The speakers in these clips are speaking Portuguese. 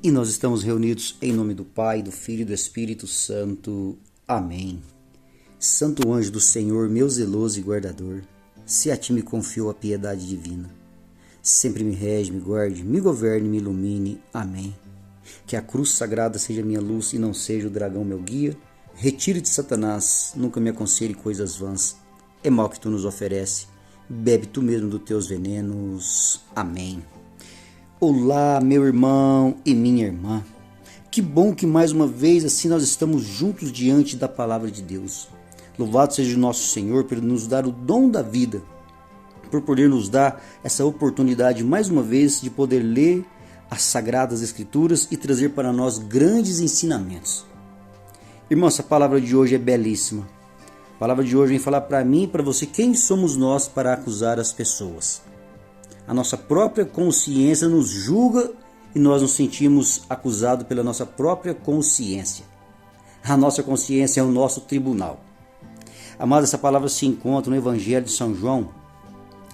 E nós estamos reunidos em nome do Pai, do Filho e do Espírito Santo. Amém. Santo anjo do Senhor, meu zeloso e guardador, se a ti me confio a piedade divina, sempre me rege, me guarde, me governe, me ilumine. Amém. Que a cruz sagrada seja minha luz e não seja o dragão meu guia. Retire-te, Satanás, nunca me aconselhe coisas vãs. É mal que tu nos oferece, bebe tu mesmo dos teus venenos. Amém. Olá, meu irmão e minha irmã. Que bom que mais uma vez assim nós estamos juntos diante da palavra de Deus. Louvado seja o nosso Senhor por nos dar o dom da vida, por poder nos dar essa oportunidade mais uma vez de poder ler as Sagradas Escrituras e trazer para nós grandes ensinamentos. Irmão, essa palavra de hoje é belíssima. A palavra de hoje vem falar para mim e para você quem somos nós para acusar as pessoas. A nossa própria consciência nos julga e nós nos sentimos acusados pela nossa própria consciência. A nossa consciência é o nosso tribunal. Amado, essa palavra se encontra no Evangelho de São João,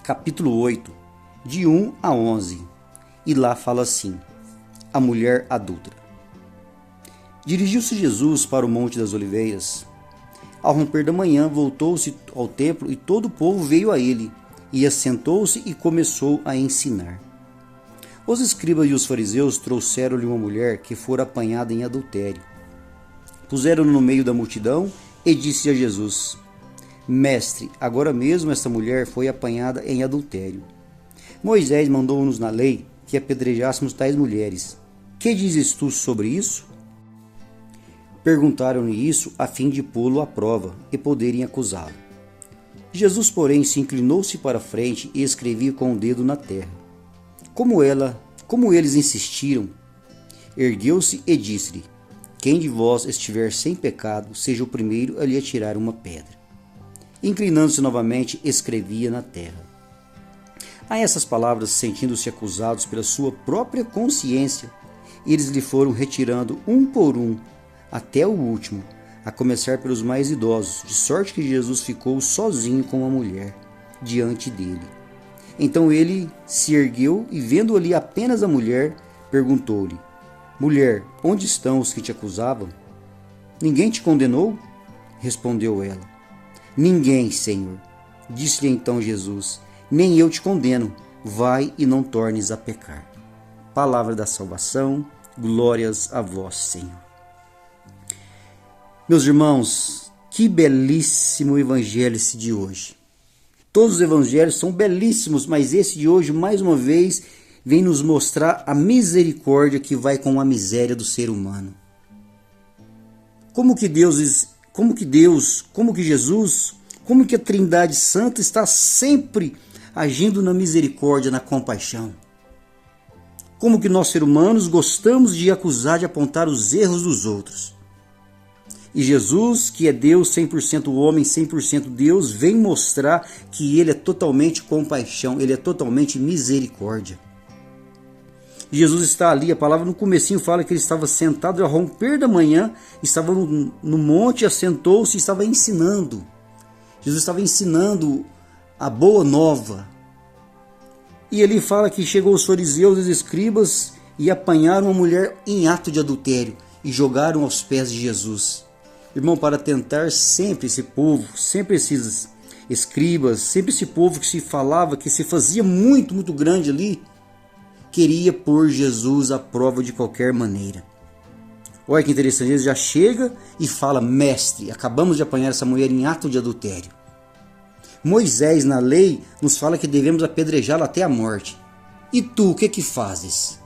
capítulo 8, de 1 a 11. E lá fala assim: a mulher adúltera. Dirigiu-se Jesus para o Monte das Oliveiras. Ao romper da manhã, voltou-se ao templo e todo o povo veio a ele. E assentou-se e começou a ensinar. Os escribas e os fariseus trouxeram-lhe uma mulher que fora apanhada em adultério. Puseram-no no meio da multidão e disse a Jesus: Mestre, agora mesmo esta mulher foi apanhada em adultério. Moisés mandou-nos na lei que apedrejássemos tais mulheres. Que dizes tu sobre isso? Perguntaram-lhe isso a fim de pô-lo à prova e poderem acusá-lo. Jesus, porém, se inclinou-se para a frente e escrevia com o dedo na terra. Como eles insistiram, ergueu-se e disse-lhe: Quem de vós estiver sem pecado, seja o primeiro a lhe atirar uma pedra. Inclinando-se novamente, escrevia na terra. A essas palavras, sentindo-se acusados pela sua própria consciência, eles lhe foram retirando um por um, até o último, a começar pelos mais idosos, de sorte que Jesus ficou sozinho com a mulher, diante dele. Então ele se ergueu e, vendo ali apenas a mulher, perguntou-lhe: Mulher, onde estão os que te acusavam? Ninguém te condenou? Respondeu ela: Ninguém, Senhor. Disse-lhe então Jesus: Nem eu te condeno. Vai e não tornes a pecar. Palavra da salvação. Glórias a vós, Senhor. Meus irmãos, que belíssimo evangelho esse de hoje. Todos os evangelhos são belíssimos, mas esse de hoje, mais uma vez, vem nos mostrar a misericórdia que vai com a miséria do ser humano. Como que Jesus, como que a Trindade Santa está sempre agindo na misericórdia, na compaixão. Como que nós, seres humanos, gostamos de acusar, de apontar os erros dos outros. E Jesus, que é Deus 100% homem, 100% Deus, vem mostrar que Ele é totalmente compaixão, Ele é totalmente misericórdia. Jesus está ali, a palavra no comecinho fala que Ele estava sentado ao romper da manhã, estava no monte, assentou-se e estava ensinando. Jesus estava ensinando a boa nova. E ele fala que chegou os fariseus e os escribas e apanharam a mulher em ato de adultério e jogaram aos pés de Jesus. Irmão, para tentar sempre esse povo, sempre esses escribas, sempre esse povo que se falava, que se fazia muito, muito grande ali, queria pôr Jesus à prova de qualquer maneira. Olha que interessante, ele já chega e fala: Mestre, acabamos de apanhar essa mulher em ato de adultério. Moisés, na lei, nos fala que devemos apedrejá-la até a morte. E tu, o que fazes?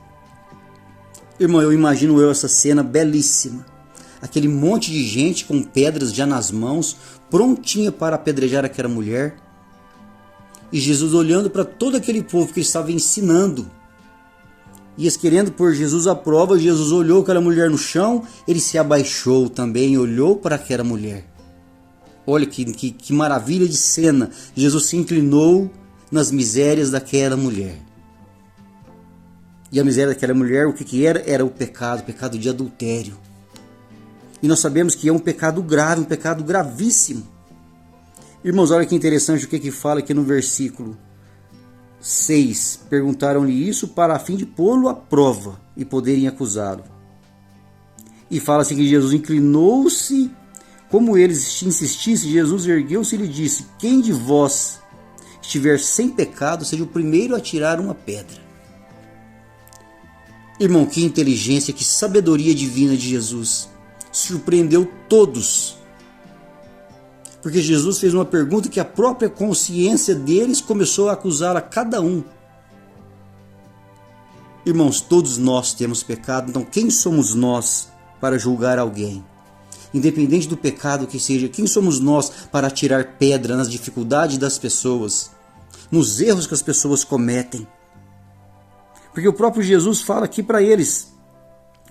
Irmão, eu imagino essa cena belíssima. Aquele monte de gente com pedras já nas mãos, prontinha para apedrejar aquela mulher. E Jesus olhando para todo aquele povo que ele estava ensinando. E eles querendo pôr Jesus à prova, Jesus olhou aquela mulher no chão, ele se abaixou também e olhou para aquela mulher. Olha que maravilha de cena. Jesus se inclinou nas misérias daquela mulher. E a miséria daquela mulher, o que era? Era o pecado de adultério. E nós sabemos que é um pecado grave, um pecado gravíssimo. Irmãos, olha que interessante o que fala aqui no versículo 6. Perguntaram-lhe isso para a fim de pô-lo à prova e poderem acusá-lo. E fala assim que Jesus inclinou-se, como eles insistissem, Jesus ergueu-se e lhe disse: quem de vós estiver sem pecado, seja o primeiro a tirar uma pedra. Irmão, que inteligência, que sabedoria divina de Jesus. Surpreendeu todos. Porque Jesus fez uma pergunta que a própria consciência deles começou a acusar a cada um. Irmãos, todos nós temos pecado, então quem somos nós para julgar alguém? Independente do pecado que seja, quem somos nós para tirar pedra nas dificuldades das pessoas, nos erros que as pessoas cometem? Porque o próprio Jesus fala aqui para eles,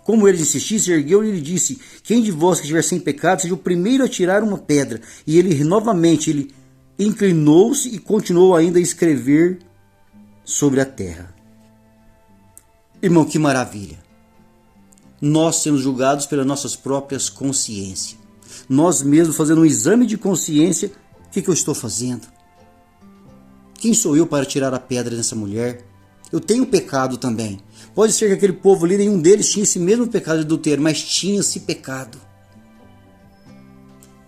como eles insistissem, ergueu e lhe disse: quem de vós que estiver sem pecado, seja o primeiro a tirar uma pedra. E ele novamente ele inclinou-se e continuou ainda a escrever sobre a terra. Irmão, que maravilha! Nós sermos julgados pelas nossas próprias consciências. Nós mesmos fazendo um exame de consciência. O que eu estou fazendo? Quem sou eu para tirar a pedra dessa mulher? Eu tenho pecado também. Pode ser que aquele povo ali, nenhum deles tinha esse mesmo pecado de adultério, mas tinha esse pecado.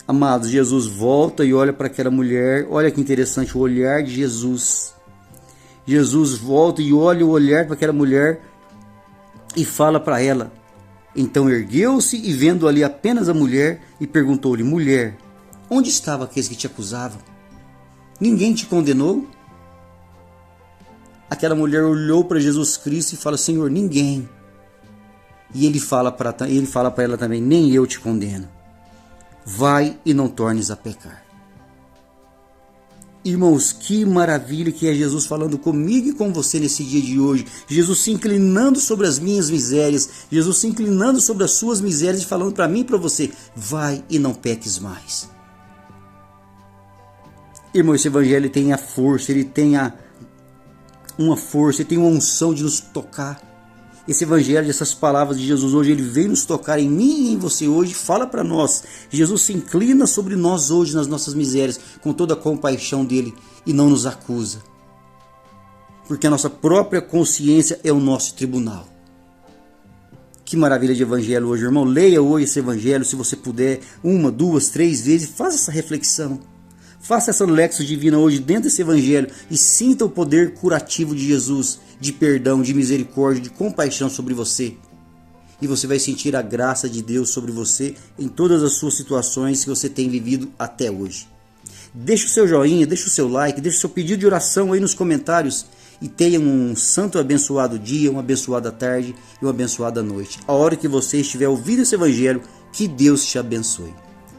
Amados, Jesus volta e olha para aquela mulher. Olha que interessante o olhar de Jesus. Jesus volta e olha o olhar para aquela mulher e fala para ela. Então ergueu-se e vendo ali apenas a mulher e perguntou-lhe: mulher, onde estavam aqueles que te acusavam? Ninguém te condenou? Aquela mulher olhou para Jesus Cristo e fala: Senhor, ninguém. E ele fala para ela também: nem eu te condeno. Vai e não tornes a pecar. Irmãos, que maravilha que é Jesus falando comigo e com você nesse dia de hoje. Jesus se inclinando sobre as minhas misérias. Jesus se inclinando sobre as suas misérias e falando para mim e para você: vai e não peques mais. Irmão, esse evangelho tem a força, ele tem uma força, ele tem uma unção de nos tocar. Esse evangelho, essas palavras de Jesus hoje, ele vem nos tocar em mim e em você hoje, fala para nós. Jesus se inclina sobre nós hoje nas nossas misérias, com toda a compaixão dele, e não nos acusa. Porque a nossa própria consciência é o nosso tribunal. Que maravilha de evangelho hoje, irmão. Leia hoje esse evangelho, se você puder, 1, 2, 3 vezes, faça essa reflexão. Faça essa lexo divina hoje dentro desse evangelho e sinta o poder curativo de Jesus, de perdão, de misericórdia, de compaixão sobre você. E você vai sentir a graça de Deus sobre você em todas as suas situações que você tem vivido até hoje. Deixa o seu joinha, deixa o seu like, deixa o seu pedido de oração aí nos comentários e tenha um santo e abençoado dia, uma abençoada tarde e uma abençoada noite. A hora que você estiver ouvindo esse evangelho, que Deus te abençoe.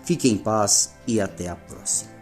Fique em paz e até a próxima.